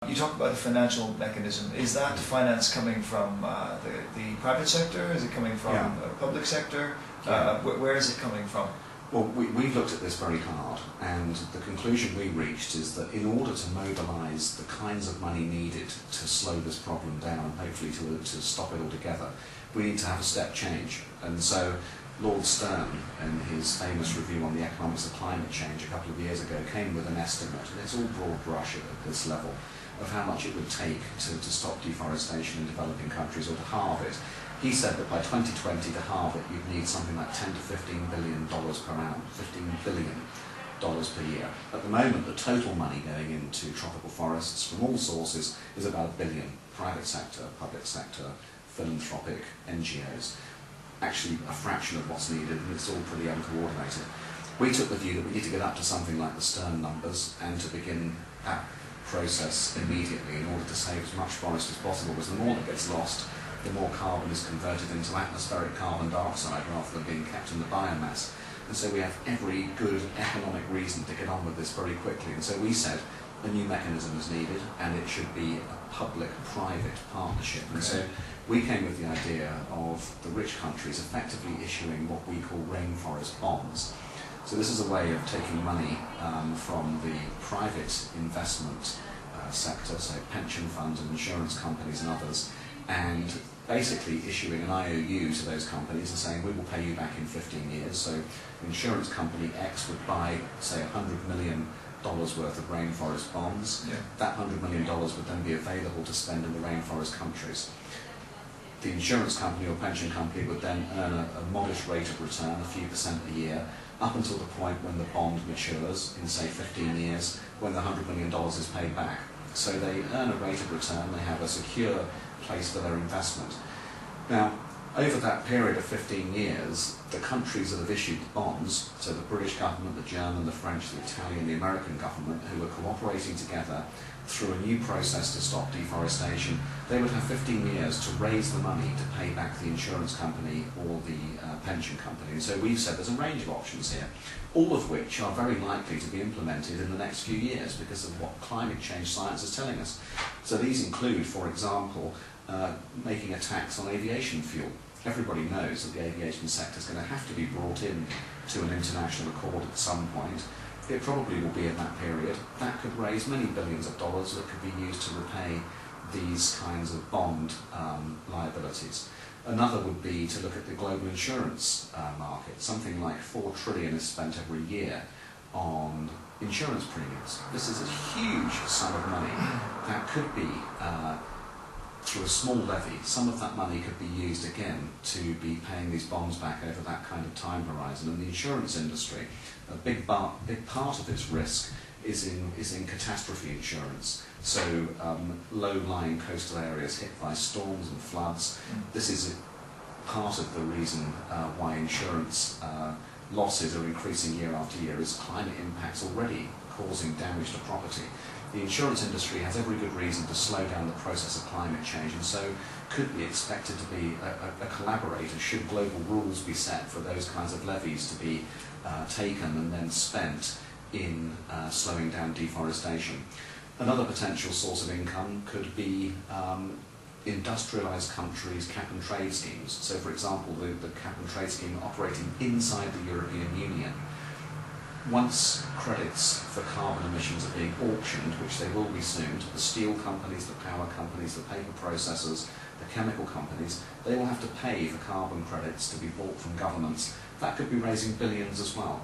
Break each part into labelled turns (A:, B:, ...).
A: You talk about the financial mechanism. Is that finance coming from the private sector? Is it coming from the public sector? Where is it coming from?
B: Well, we've looked at this very hard, and the conclusion we reached is that in order to mobilise the kinds of money needed to slow this problem down and hopefully to stop it altogether, we need to have a step change. And so Lord Stern, in his famous review on the economics of climate change a couple of years ago, came with an estimate, and it's all broad brush at this level, of how much it would take to stop deforestation in developing countries or to halve it. He said that by 2020 to halve it, you'd need something like $10 to $15 billion per annum, $15 billion per year. At the moment, the total money going into tropical forests from all sources is about $1 billion. Private sector, public sector, philanthropic, NGOs. Actually a fraction of what's needed, and it's all pretty uncoordinated. We took the view that we need to get up to something like the Stern numbers and to begin that process immediately in order to save as much forest as possible, because the more that gets lost, the more carbon is converted into atmospheric carbon dioxide rather than being kept in the biomass. And so we have every good economic reason to get on with this very quickly. And so we said a new mechanism is needed, and it should be a public-private partnership. And so we came with the idea of the rich countries effectively issuing what we call rainforest bonds. So this is a way of taking money from the private investment sector, so pension funds and insurance companies and others, and basically issuing an IOU to those companies and saying, we will pay you back in 15 years. So insurance company X would buy, say, $100 million worth of rainforest bonds. That $100 million would then be available to spend in the rainforest countries. The insurance company or pension company would then earn a modest rate of return, a few percent a year, up until the point when the bond matures in, say, 15 years, when the $100 million is paid back. So they earn a rate of return, they have a secure place for their investment. Now, over that period of 15 years, the countries that have issued the bonds, so the British government, the German, the French, the Italian, the American government, who are cooperating together through a new process to stop deforestation, they would have 15 years to raise the money to pay back the insurance company or the pension company. And so we've said there's a range of options here, all of which are very likely to be implemented in the next few years because of what climate change science is telling us. So these include, for example, making a tax on aviation fuel. Everybody knows that the aviation sector is going to have to be brought in to an international accord at some point. It probably will be in that period. That could raise many billions of dollars that could be used to repay these kinds of bond liabilities. Another would be to look at the global insurance market. Something like $4 trillion is spent every year on insurance premiums. This is a huge sum of money that could be through a small levy. Some of that money could be used again to be paying these bonds back over that kind of time horizon. And the insurance industry, a big part of its risk is in catastrophe insurance. So low-lying coastal areas hit by storms and floods. This is part of the reason why insurance losses are increasing year after year, is climate impacts already causing damage to property. The insurance industry has every good reason to slow down the process of climate change, and so could be expected to be a collaborator should global rules be set for those kinds of levies to be taken and then spent in slowing down deforestation. Another potential source of income could be industrialised countries' cap-and-trade schemes. So, for example, the cap-and-trade scheme operating inside the European Union. Once credits for carbon emissions are being auctioned, which they will be soon, to the steel companies, the power companies, the paper processors, the chemical companies, they will have to pay for carbon credits to be bought from governments. That could be raising billions as well.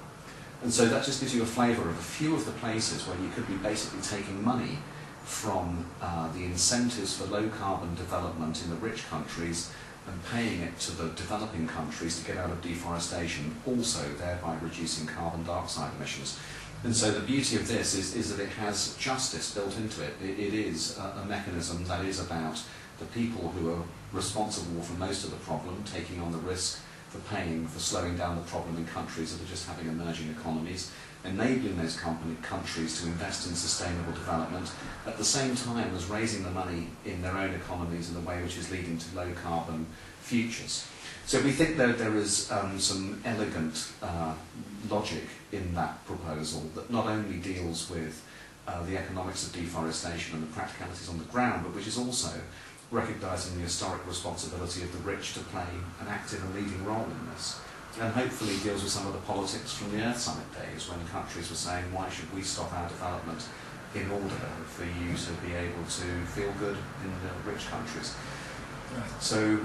B: And so that just gives you a flavour of a few of the places where you could be basically taking money from the incentives for low carbon development in the rich countries and paying it to the developing countries to get out of deforestation, also thereby reducing carbon dioxide emissions. And so the beauty of this is that it has justice built into it. It is a mechanism that is about the people who are responsible for most of the problem, taking on the risk for paying for slowing down the problem in countries that are just having emerging economies, enabling those countries to invest in sustainable development, at the same time as raising the money in their own economies in a way which is leading to low carbon futures. So we think that there is some elegant logic in that proposal that not only deals with the economics of deforestation and the practicalities on the ground, but which is also recognising the historic responsibility of the rich to play an active and leading role in this. And hopefully deals with some of the politics from the Earth Summit days when countries were saying, why should we stop our development in order for you to be able to feel good in the rich countries.
A: Right.
B: So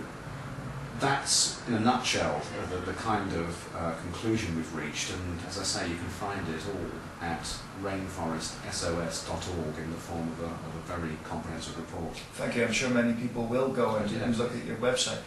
B: that's, in a nutshell, the kind of conclusion we've reached, and as I say, you can find it all at rainforestsos.org in the form of a very comprehensive report.
A: Thank you. I'm sure many people will go and look at your website.